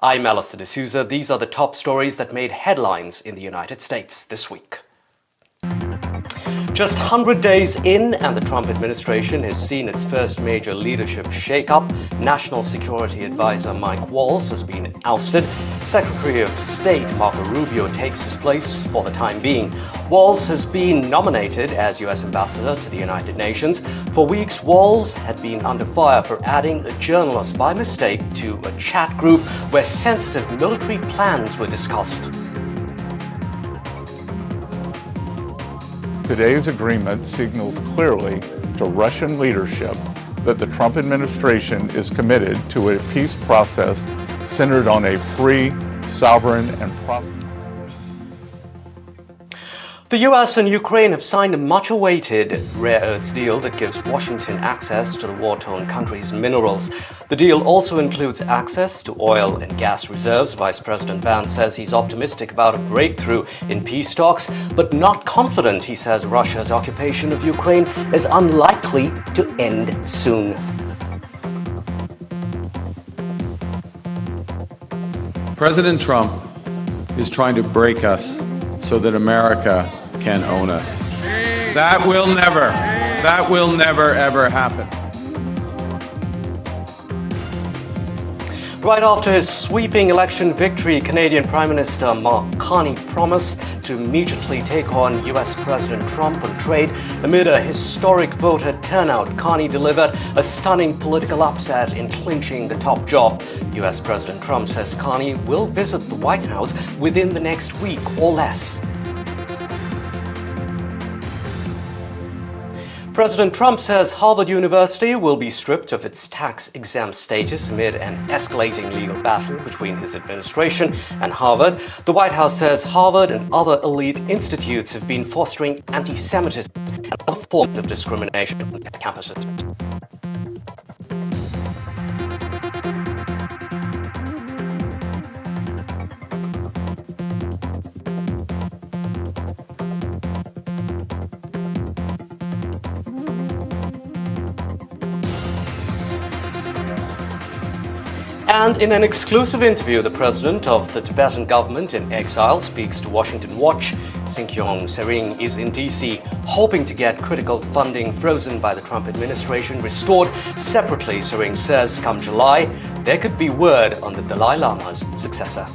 I'm Alistair D'Souza. These are the top stories that made headlines in the United States this week. Just 100 days in, and the Trump administration has seen its first major leadership shake-up. National Security Advisor Mike Waltz has been ousted. Secretary of State Marco Rubio takes his place for the time being. Waltz has been nominated as U.S. Ambassador to the United Nations. For weeks, Waltz had been under fire for adding a journalist by mistake to a chat group where sensitive military plans were discussed. Today's agreement signals clearly to Russian leadership that the Trump administration is committed to a peace process centered on a free, sovereign, and prosperous. The US and Ukraine have signed a much-awaited rare earths deal that gives Washington access to the war-torn country's minerals. The deal also includes access to oil and gas reserves. Vice President Vance says he's optimistic about a breakthrough in peace talks, but not confident. He says Russia's occupation of Ukraine is unlikely to end soon. President Trump is trying to break us so that America can own us. That will never, ever happen. Right after his sweeping election victory, Canadian Prime Minister Mark Carney promised to immediately take on US President Trump on trade. Amid a historic voter turnout, Carney delivered a stunning political upset in clinching the top job. US President Trump says Carney will visit the White House within the next week or less. President Trump says Harvard University will be stripped of its tax-exempt status amid an escalating legal battle between his administration and Harvard. The White House says Harvard and other elite institutes have been fostering antisemitism and other forms of discrimination on campuses. And in an exclusive interview, the president of the Tibetan government in exile speaks to Washington Watch. Sinkyong Sering is in D.C., hoping to get critical funding frozen by the Trump administration restored separately. Sering says come July, there could be word on the Dalai Lama's successor.